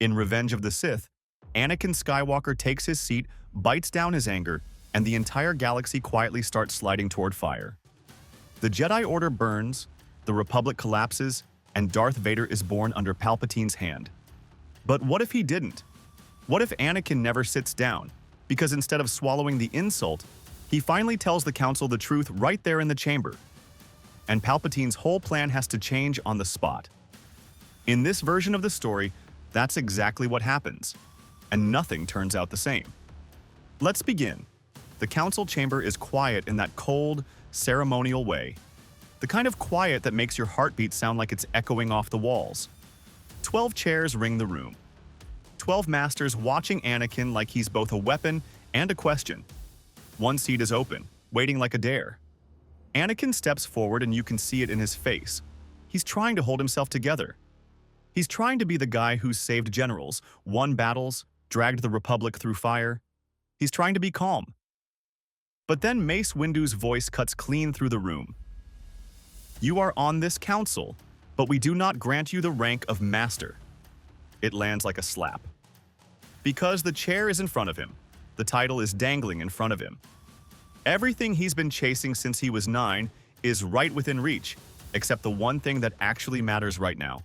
In Revenge of the Sith, Anakin Skywalker takes his seat, bites down his anger, and the entire galaxy quietly starts sliding toward fire. The Jedi Order burns, the Republic collapses, and Darth Vader is born under Palpatine's hand. But what if he didn't? What if Anakin never sits down? Because instead of swallowing the insult, he finally tells the Council the truth right there in the chamber. And Palpatine's whole plan has to change on the spot. In this version of the story, that's exactly what happens. And nothing turns out the same. Let's begin. The Council chamber is quiet in that cold, ceremonial way. The kind of quiet that makes your heartbeat sound like it's echoing off the walls. 12 chairs ring the room. 12 masters watching Anakin like he's both a weapon and a question. One seat is open, waiting like a dare. Anakin steps forward and you can see it in his face. He's trying to hold himself together. He's trying to be the guy who's saved generals, won battles, dragged the Republic through fire. He's trying to be calm. But then Mace Windu's voice cuts clean through the room. You are on this council, but we do not grant you the rank of master. It lands like a slap. Because the chair is in front of him, the title is dangling in front of him. Everything he's been chasing since he was 9 is right within reach, except the one thing that actually matters right now.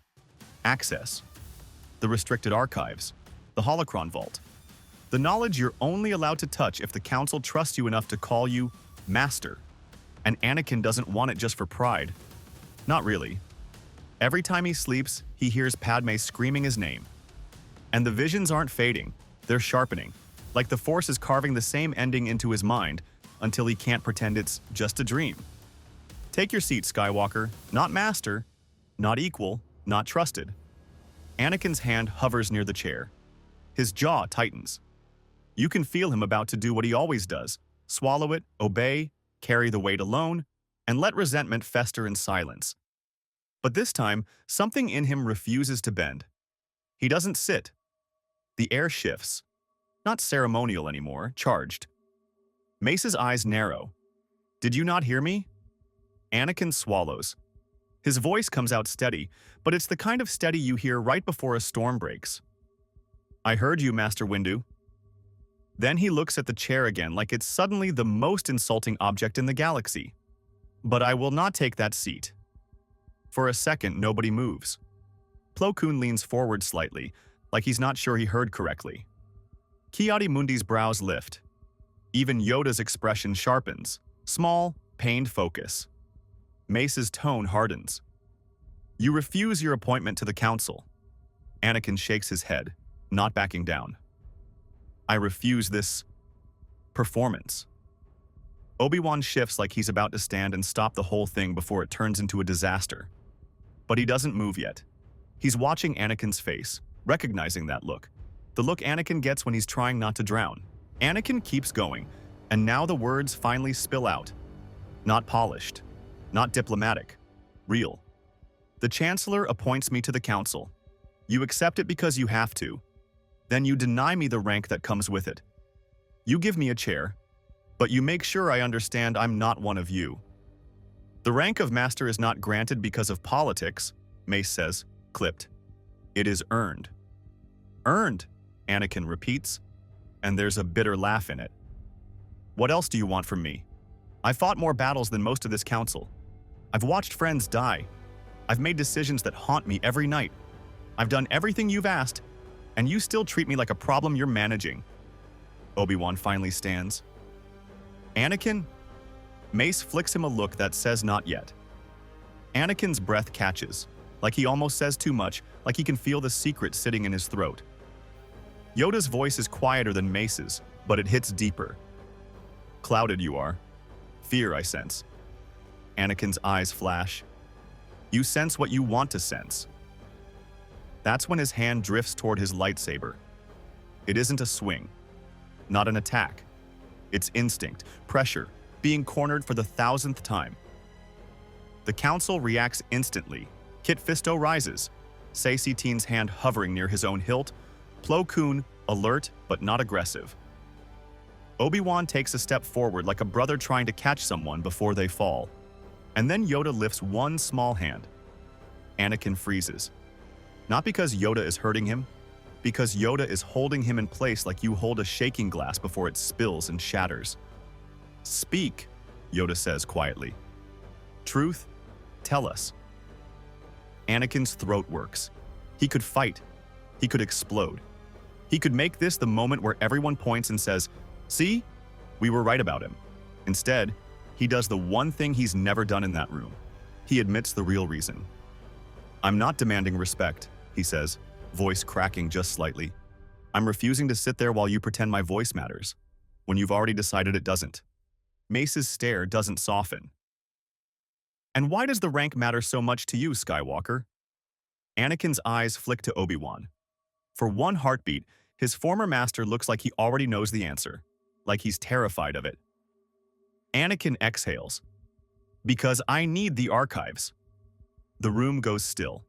Access. The restricted archives. The holocron vault. The knowledge you're only allowed to touch if the Council trusts you enough to call you Master. And Anakin doesn't want it just for pride. Not really. Every time he sleeps, he hears Padme screaming his name. And the visions aren't fading, they're sharpening, like the Force is carving the same ending into his mind until he can't pretend it's just a dream. Take your seat, Skywalker. Not master, not equal, not trusted. Anakin's hand hovers near the chair. His jaw tightens. You can feel him about to do what he always does: swallow it, obey, carry the weight alone, and let resentment fester in silence. But this time, something in him refuses to bend. He doesn't sit. The air shifts. Not ceremonial anymore, charged. Mace's eyes narrow. Did you not hear me? Anakin swallows. His voice comes out steady, but it's the kind of steady you hear right before a storm breaks. I heard you, Master Windu. Then he looks at the chair again like it's suddenly the most insulting object in the galaxy. But I will not take that seat. For a second, nobody moves. Plo Koon leans forward slightly, like he's not sure he heard correctly. Ki-Adi-Mundi's brows lift. Even Yoda's expression sharpens. Small, pained focus. Mace's tone hardens. You refuse your appointment to the Council. Anakin shakes his head, not backing down. I refuse this performance. Obi-Wan shifts like he's about to stand and stop the whole thing before it turns into a disaster. But he doesn't move yet. He's watching Anakin's face, recognizing that look. The look Anakin gets when he's trying not to drown. Anakin keeps going, and now the words finally spill out. Not polished, not diplomatic, real. The Chancellor appoints me to the Council. You accept it because you have to. Then you deny me the rank that comes with it. You give me a chair, but you make sure I understand I'm not one of you. The rank of Master is not granted because of politics, Mace says, clipped. It is earned. Earned, Anakin repeats, and there's a bitter laugh in it. What else do you want from me? I fought more battles than most of this council. I've watched friends die. I've made decisions that haunt me every night. I've done everything you've asked, and you still treat me like a problem you're managing. Obi-Wan finally stands. Anakin? Mace flicks him a look that says not yet. Anakin's breath catches, like he almost says too much, like he can feel the secret sitting in his throat. Yoda's voice is quieter than Mace's, but it hits deeper. Clouded you are. Fear, I sense. Anakin's eyes flash. You sense what you want to sense. That's when his hand drifts toward his lightsaber. It isn't a swing, not an attack. It's instinct, pressure, being cornered for the 1000th time. The Council reacts instantly. Kit Fisto rises, Sae-Tine's hand hovering near his own hilt, Plo Koon alert but not aggressive. Obi-Wan takes a step forward like a brother trying to catch someone before they fall. And then Yoda lifts one small hand. Anakin freezes. Not because Yoda is hurting him, Because Yoda is holding him in place like you hold a shaking glass before it spills and shatters. Speak, Yoda says quietly. Truth, tell us. Anakin's throat works. He could fight. He could explode. He could make this the moment where everyone points and says, "See? We were right about him." Instead, he does the one thing he's never done in that room. He admits the real reason. "I'm not demanding respect," he says, voice cracking just slightly. "I'm refusing to sit there while you pretend my voice matters, when you've already decided it doesn't." Mace's stare doesn't soften. "And why does the rank matter so much to you, Skywalker?" Anakin's eyes flick to Obi-Wan. For one heartbeat, his former master looks like he already knows the answer, like he's terrified of it. Anakin exhales. "Because I need the archives." The room goes still.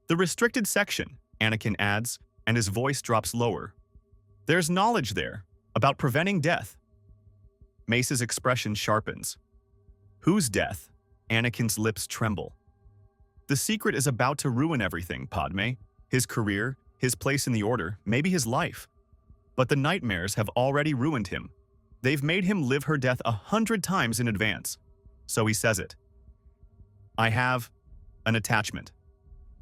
"The restricted section," Anakin adds, and his voice drops lower. "There's knowledge there, about preventing death." Mace's expression sharpens. "Whose death?" Anakin's lips tremble. "The secret is about to ruin everything, Padme. His career, his place in the Order, maybe his life. But the nightmares have already ruined him. They've made him live her death 100 times in advance." So he says it. "I have an attachment."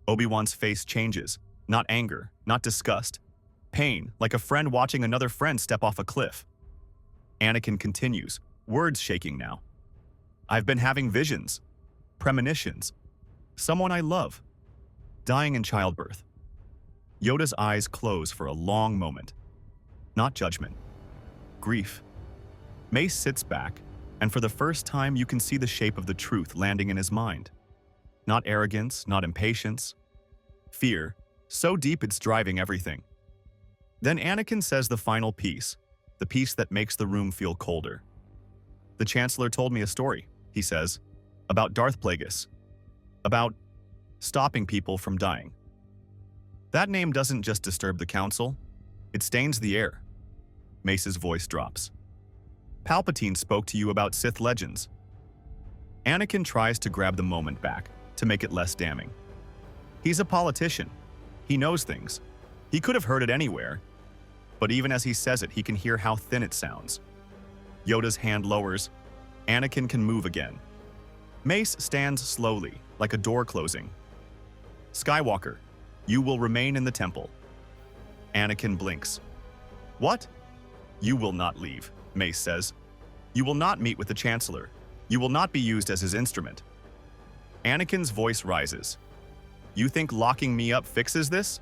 Obi-Wan's face changes. Not anger, not disgust. Pain, like a friend watching another friend step off a cliff. Anakin continues, words shaking now. "I've been having visions, premonitions. Someone I love, dying in childbirth." Yoda's eyes close for a long moment. Not judgment. Grief. Mace sits back, and for the first time you can see the shape of the truth landing in his mind. Not arrogance, not impatience. Fear, so deep it's driving everything. Then Anakin says the final piece, the piece that makes the room feel colder. "The Chancellor told me a story," he says, "about Darth Plagueis. About stopping people from dying." That name doesn't just disturb the Council, it stains the air. Mace's voice drops. "Palpatine spoke to you about Sith legends." Anakin tries to grab the moment back, to make it less damning. He's a politician. He knows things. He could have heard it anywhere. But even as he says it, he can hear how thin it sounds. Yoda's hand lowers. Anakin can move again. Mace stands slowly, like a door closing. "Skywalker, you will remain in the temple." Anakin blinks. "What?" "You will not leave," Mace says. "You will not meet with the Chancellor. You will not be used as his instrument." Anakin's voice rises. "You think locking me up fixes this?"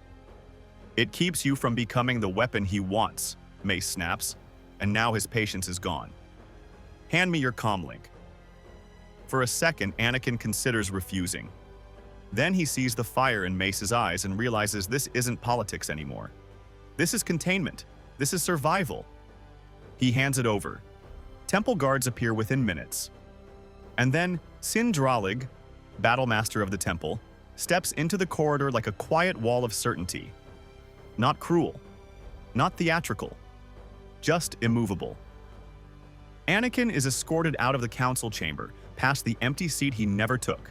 "It keeps you from becoming the weapon he wants," Mace snaps, and now his patience is gone. "Hand me your comlink." For a second, Anakin considers refusing. Then he sees the fire in Mace's eyes and realizes this isn't politics anymore. This is containment. This is survival. He hands it over. Temple guards appear within minutes. And then Sin Dralig, Battlemaster of the Temple, steps into the corridor like a quiet wall of certainty. Not cruel, not theatrical, just immovable. Anakin is escorted out of the council chamber, past the empty seat he never took.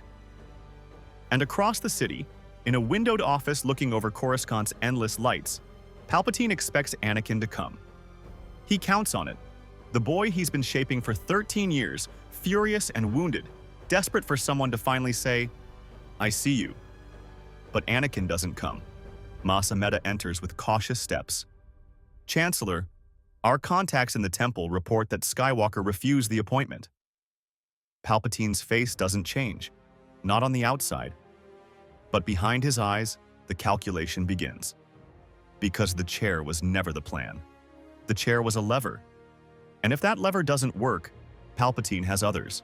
And across the city, in a windowed office looking over Coruscant's endless lights, Palpatine expects Anakin to come. He counts on it. The boy he's been shaping for 13 years, furious and wounded, desperate for someone to finally say, "I see you." But Anakin doesn't come. Mas Amedda enters with cautious steps. "Chancellor, our contacts in the temple report that Skywalker refused the appointment." Palpatine's face doesn't change, not on the outside. But behind his eyes, the calculation begins. Because the chair was never the plan. The chair was a lever. And if that lever doesn't work, Palpatine has others.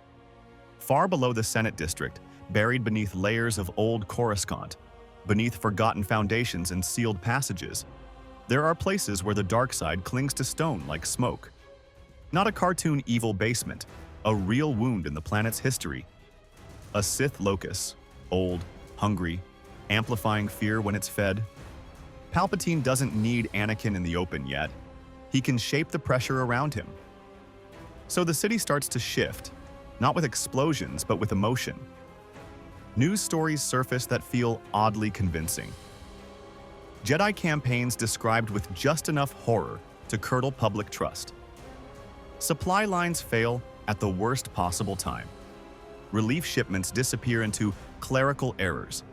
Far below the Senate district, buried beneath layers of old Coruscant, beneath forgotten foundations and sealed passages, there are places where the dark side clings to stone like smoke. Not a cartoon evil basement, a real wound in the planet's history. A Sith locus, old, hungry, amplifying fear when it's fed. Palpatine doesn't need Anakin in the open yet. He can shape the pressure around him. So the city starts to shift, not with explosions, but with emotion. News stories surface that feel oddly convincing. Jedi campaigns described with just enough horror to curdle public trust. Supply lines fail at the worst possible time. Relief shipments disappear into clerical errors.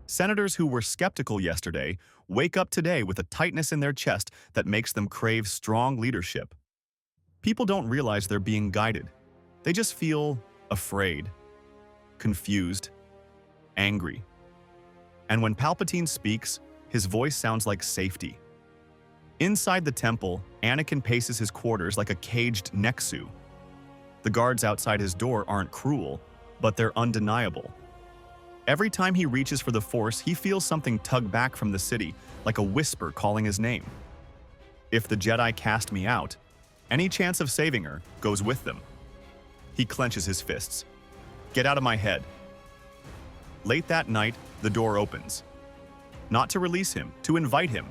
Senators who were skeptical yesterday wake up today with a tightness in their chest that makes them crave strong leadership. People don't realize they're being guided. They just feel afraid, confused, angry. And when Palpatine speaks, his voice sounds like safety. Inside the temple, Anakin paces his quarters like a caged Nexu. The guards outside his door aren't cruel, but they're undeniable. Every time he reaches for the Force, he feels something tug back from the city, like a whisper calling his name. If the Jedi cast me out, any chance of saving her goes with them. He clenches his fists. Get out of my head. Late that night, the door opens. Not to release him, to invite him.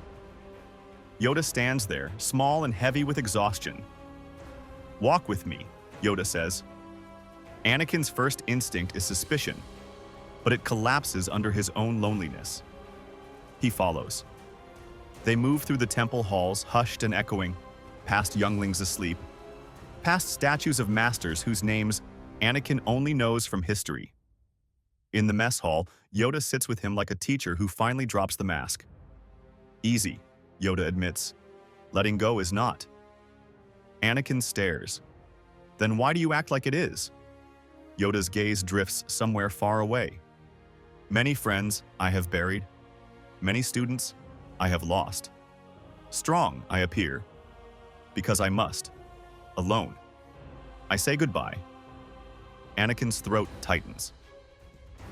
Yoda stands there, small and heavy with exhaustion. Walk with me, Yoda says. Anakin's first instinct is suspicion, but it collapses under his own loneliness. He follows. They move through the temple halls, hushed and echoing, past younglings asleep, past statues of masters whose names Anakin only knows from history. In the mess hall, Yoda sits with him like a teacher who finally drops the mask. Easy, Yoda admits. Letting go is not. Anakin stares. Then why do you act like it is? Yoda's gaze drifts somewhere far away. Many friends I have buried. Many students I have lost. Strong I appear, because I must. Alone. I say goodbye. Anakin's throat tightens.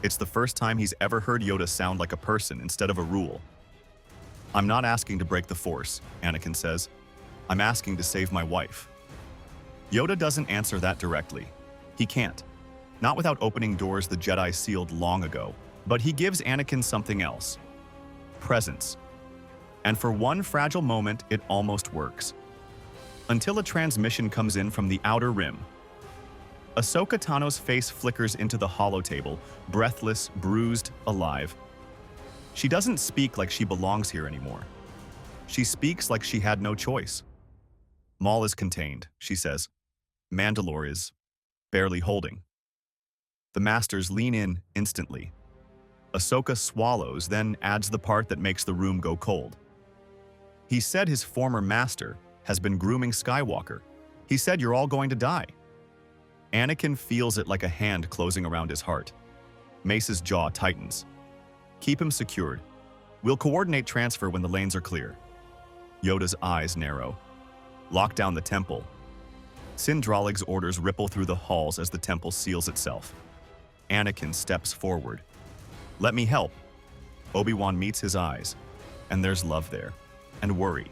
It's the first time he's ever heard Yoda sound like a person instead of a rule. I'm not asking to break the Force, Anakin says. I'm asking to save my wife. Yoda doesn't answer that directly. He can't. Not without opening doors the Jedi sealed long ago. But he gives Anakin something else. Presence. And for one fragile moment, it almost works. Until a transmission comes in from the Outer Rim. Ahsoka Tano's face flickers into the holotable, breathless, bruised, alive. She doesn't speak like she belongs here anymore. She speaks like she had no choice. Maul is contained, she says. Mandalore is barely holding. The Masters lean in instantly. Ahsoka swallows, then adds the part that makes the room go cold. He said his former master has been grooming Skywalker. He said you're all going to die. Anakin feels it like a hand closing around his heart. Mace's jaw tightens. Keep him secured. We'll coordinate transfer when the lanes are clear. Yoda's eyes narrow. Lock down the temple. Sindralig's orders ripple through the halls as the temple seals itself. Anakin steps forward. Let me help. Obi-Wan meets his eyes, and there's love there, and worry.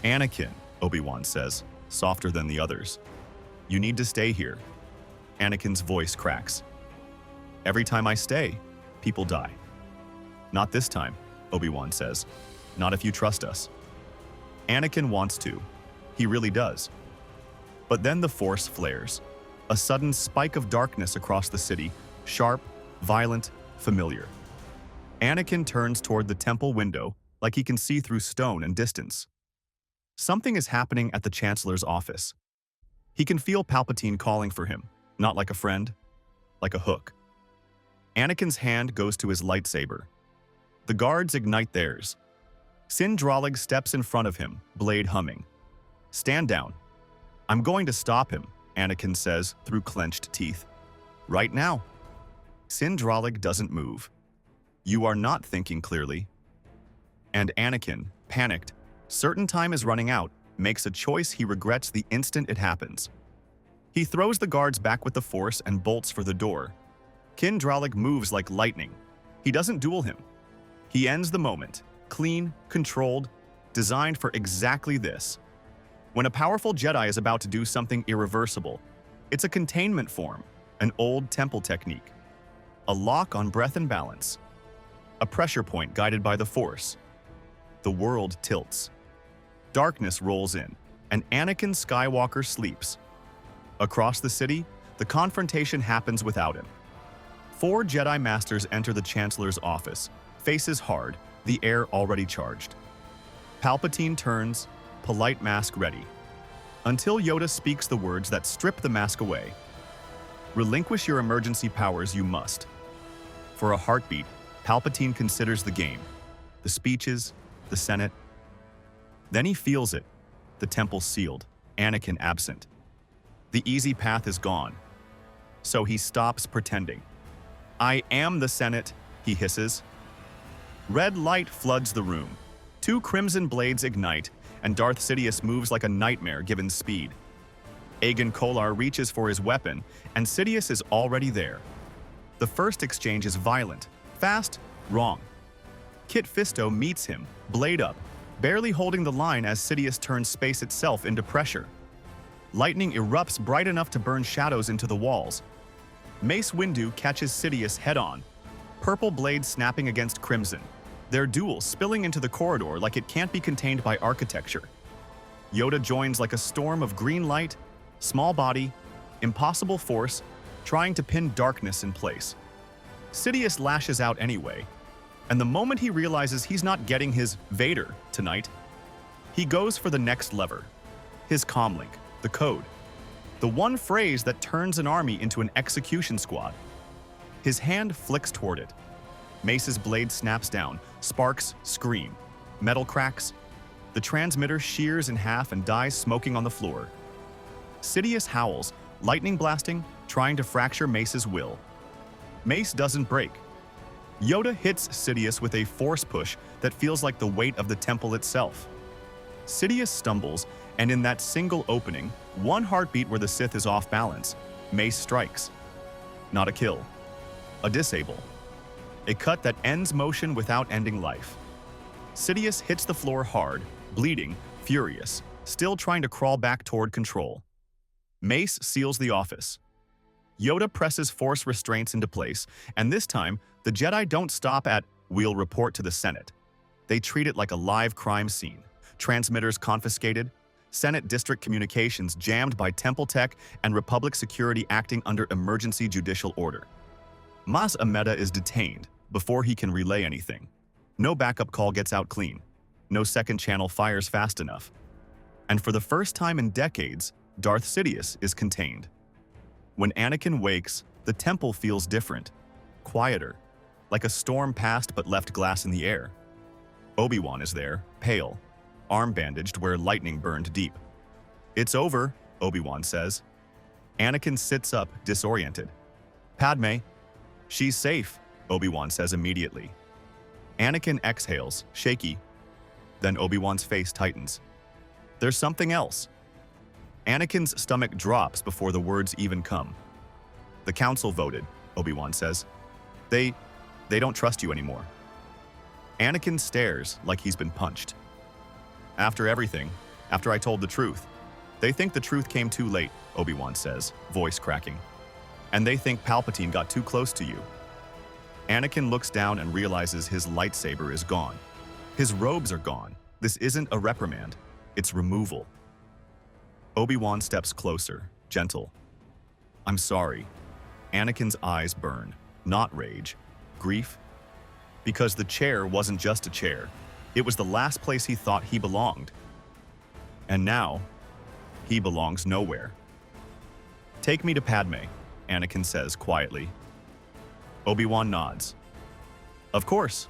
Anakin, Obi-Wan says, softer than the others. You need to stay here. Anakin's voice cracks. Every time I stay, people die. Not this time, Obi-Wan says. Not if you trust us. Anakin wants to. He really does. But then the Force flares. A sudden spike of darkness across the city, sharp, violent, familiar. Anakin turns toward the temple window like he can see through stone and distance. Something is happening at the Chancellor's office. He can feel Palpatine calling for him, not like a friend, like a hook. Anakin's hand goes to his lightsaber. The guards ignite theirs. Sindralig steps in front of him, blade humming. Stand down. I'm going to stop him, Anakin says through clenched teeth. Right now. Sindralig doesn't move. You are not thinking clearly. And Anakin, panicked, certain time is running out, makes a choice he regrets the instant it happens. He throws the guards back with the Force and bolts for the door. Sindralig moves like lightning. He doesn't duel him. He ends the moment, clean, controlled, designed for exactly this. When a powerful Jedi is about to do something irreversible, it's a containment form, an old temple technique. A lock on breath and balance. A pressure point guided by the Force. The world tilts. Darkness rolls in, and Anakin Skywalker sleeps. Across the city, the confrontation happens without him. 4 Jedi Masters enter the Chancellor's office, faces hard, the air already charged. Palpatine turns, polite mask ready, until Yoda speaks the words that strip the mask away. Relinquish your emergency powers, you must. For a heartbeat, Palpatine considers the game, the speeches, the Senate. Then he feels it, the temple sealed, Anakin absent. The easy path is gone. So he stops pretending. "I am the Senate," he hisses. Red light floods the room. 2 crimson blades ignite, and Darth Sidious moves like a nightmare given speed. Aegon Kolar reaches for his weapon, and Sidious is already there. The first exchange is violent, fast, wrong. Kit Fisto meets him, blade up, barely holding the line as Sidious turns space itself into pressure. Lightning erupts bright enough to burn shadows into the walls. Mace Windu catches Sidious head-on, purple blades snapping against crimson, their duel spilling into the corridor like it can't be contained by architecture. Yoda joins like a storm of green light, small body, impossible force, trying to pin darkness in place. Sidious lashes out anyway, and the moment he realizes he's not getting his Vader tonight, he goes for the next lever, his comlink, the code, the one phrase that turns an army into an execution squad. His hand flicks toward it. Mace's blade snaps down, sparks scream, metal cracks. The transmitter shears in half and dies smoking on the floor. Sidious howls, lightning blasting, trying to fracture Mace's will. Mace doesn't break. Yoda hits Sidious with a force push that feels like the weight of the temple itself. Sidious stumbles, and in that single opening, one heartbeat where the Sith is off balance, Mace strikes. Not a kill. A disable. A cut that ends motion without ending life. Sidious hits the floor hard, bleeding, furious, still trying to crawl back toward control. Mace seals the office. Yoda presses force restraints into place, and this time, the Jedi don't stop at, "We'll report to the Senate." They treat it like a live crime scene. Transmitters confiscated, Senate district communications jammed by Temple Tech and Republic security acting under emergency judicial order. Mas Amedda is detained before he can relay anything. No backup call gets out clean. No second channel fires fast enough. And for the first time in decades, Darth Sidious is contained. When Anakin wakes, the temple feels different, quieter, like a storm passed but left glass in the air. Obi-Wan is there, pale, arm bandaged where lightning burned deep. "It's over," Obi-Wan says. Anakin sits up, disoriented. "Padme." "She's safe," Obi-Wan says immediately. Anakin exhales, shaky. Then Obi-Wan's face tightens. "There's something else." Anakin's stomach drops before the words even come. "The council voted," Obi-Wan says. They don't trust you anymore." Anakin stares like he's been punched. "After everything, after I told the truth, they think the truth came too late," Obi-Wan says, voice cracking. "And they think Palpatine got too close to you." Anakin looks down and realizes his lightsaber is gone. His robes are gone. This isn't a reprimand, it's removal. Obi-Wan steps closer, gentle. "I'm sorry." Anakin's eyes burn, not rage, grief. Because the chair wasn't just a chair. It was the last place he thought he belonged. And now, he belongs nowhere. "Take me to Padme," Anakin says quietly. Obi-Wan nods. "Of course."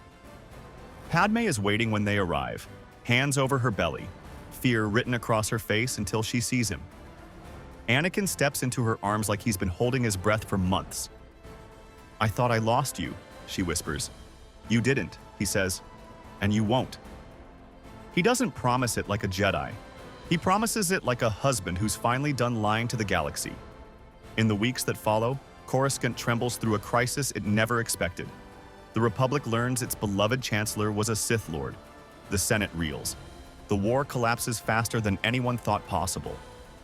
Padme is waiting when they arrive, hands over her belly, fear written across her face until she sees him. Anakin steps into her arms like he's been holding his breath for months. "I thought I lost you," she whispers. "You didn't," he says, "and you won't." He doesn't promise it like a Jedi. He promises it like a husband who's finally done lying to the galaxy. In the weeks that follow, Coruscant trembles through a crisis it never expected. The Republic learns its beloved Chancellor was a Sith Lord. The Senate reels. The war collapses faster than anyone thought possible.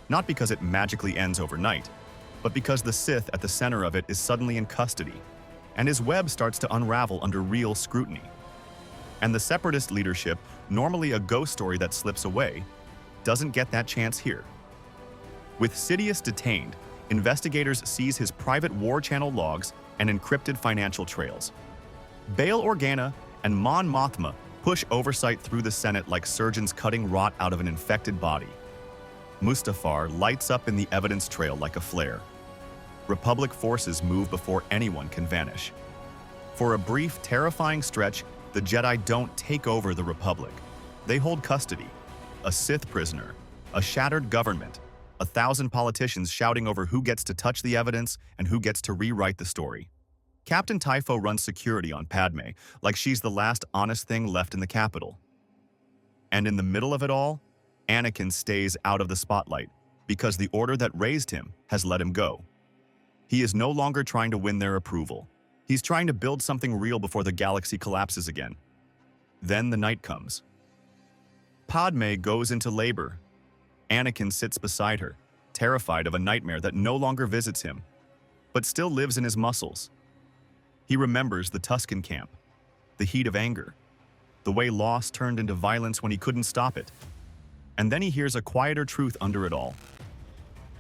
Not because it magically ends overnight, but because the Sith at the center of it is suddenly in custody, and his web starts to unravel under real scrutiny. And the Separatist leadership, normally a ghost story that slips away, doesn't get that chance here. With Sidious detained, investigators seize his private war channel logs and encrypted financial trails. Bail Organa and Mon Mothma push oversight through the Senate like surgeons cutting rot out of an infected body. Mustafar lights up in the evidence trail like a flare. Republic forces move before anyone can vanish. For a brief, terrifying stretch, the Jedi don't take over the Republic. They hold custody. A Sith prisoner, a shattered government, 1,000 politicians shouting over who gets to touch the evidence and who gets to rewrite the story. Captain Typho runs security on Padme, like she's the last honest thing left in the capital. And in the middle of it all, Anakin stays out of the spotlight because the order that raised him has let him go. He is no longer trying to win their approval. He's trying to build something real before the galaxy collapses again. Then the night comes. Padme goes into labor. Anakin sits beside her, terrified of a nightmare that no longer visits him, but still lives in his muscles. He remembers the Tusken camp, the heat of anger, the way loss turned into violence when he couldn't stop it. And then he hears a quieter truth under it all.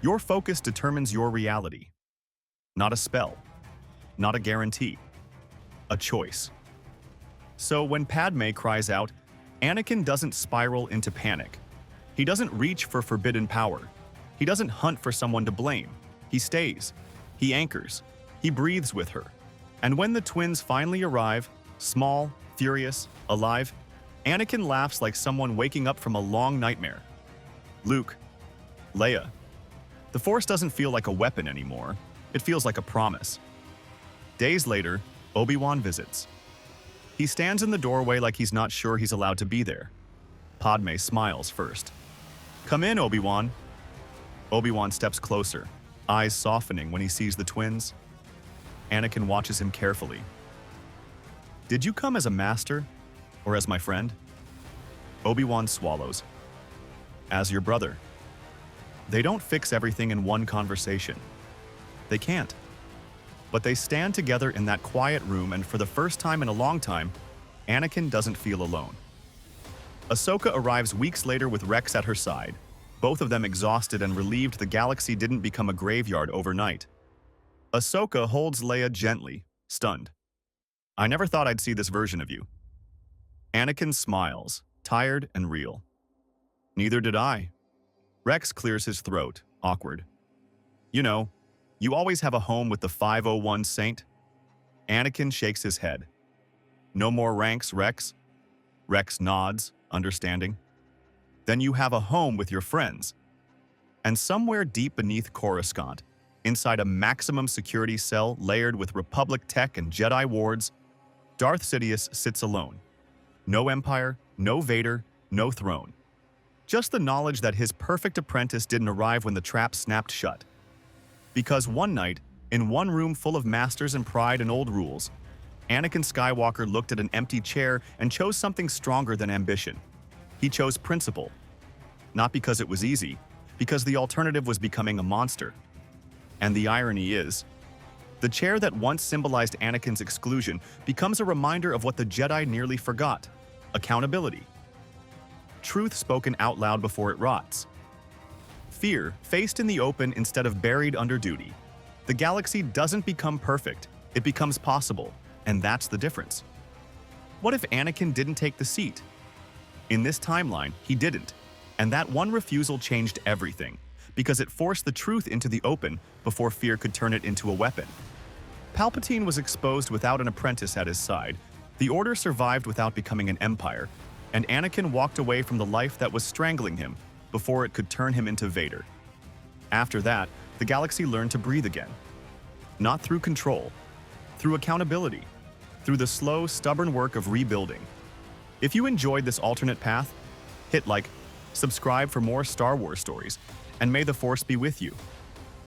Your focus determines your reality. Not a spell, not a guarantee, a choice. So when Padme cries out, Anakin doesn't spiral into panic. He doesn't reach for forbidden power. He doesn't hunt for someone to blame. He stays. He anchors. He breathes with her. And when the twins finally arrive, small, furious, alive, Anakin laughs like someone waking up from a long nightmare. Luke, Leia. The Force doesn't feel like a weapon anymore. It feels like a promise. Days later, Obi-Wan visits. He stands in the doorway like he's not sure he's allowed to be there. Padme smiles first. "Come in, Obi-Wan." Obi-Wan steps closer, eyes softening when he sees the twins. Anakin watches him carefully. "Did you come as a master or as my friend?" Obi-Wan swallows. "As your brother." They don't fix everything in one conversation. They can't. But they stand together in that quiet room, and for the first time in a long time, Anakin doesn't feel alone. Ahsoka arrives weeks later with Rex at her side, both of them exhausted and relieved the galaxy didn't become a graveyard overnight. Ahsoka holds Leia gently, stunned. "I never thought I'd see this version of you." Anakin smiles, tired and real. "Neither did I." Rex clears his throat, awkward. "You know, you always have a home with the 501 Saint." Anakin shakes his head. "No more ranks, Rex?" Rex nods, understanding. "Then you have a home with your friends." And somewhere deep beneath Coruscant, inside a maximum security cell layered with Republic tech and Jedi wards, Darth Sidious sits alone. No Empire, no Vader, no throne. Just the knowledge that his perfect apprentice didn't arrive when the trap snapped shut. Because one night, in one room full of masters and pride and old rules, Anakin Skywalker looked at an empty chair and chose something stronger than ambition. He chose principle. Not because it was easy, because the alternative was becoming a monster. And the irony is, the chair that once symbolized Anakin's exclusion becomes a reminder of what the Jedi nearly forgot: accountability. Truth spoken out loud before it rots. Fear faced in the open instead of buried under duty. The galaxy doesn't become perfect, it becomes possible, and that's the difference. What if Anakin didn't take the seat? In this timeline, he didn't, and that one refusal changed everything, because it forced the truth into the open before fear could turn it into a weapon. Palpatine was exposed without an apprentice at his side, the Order survived without becoming an empire, and Anakin walked away from the life that was strangling him before it could turn him into Vader. After that, the galaxy learned to breathe again. Not through control, through accountability, through the slow, stubborn work of rebuilding. If you enjoyed this alternate path, hit like, subscribe for more Star Wars stories, and may the Force be with you.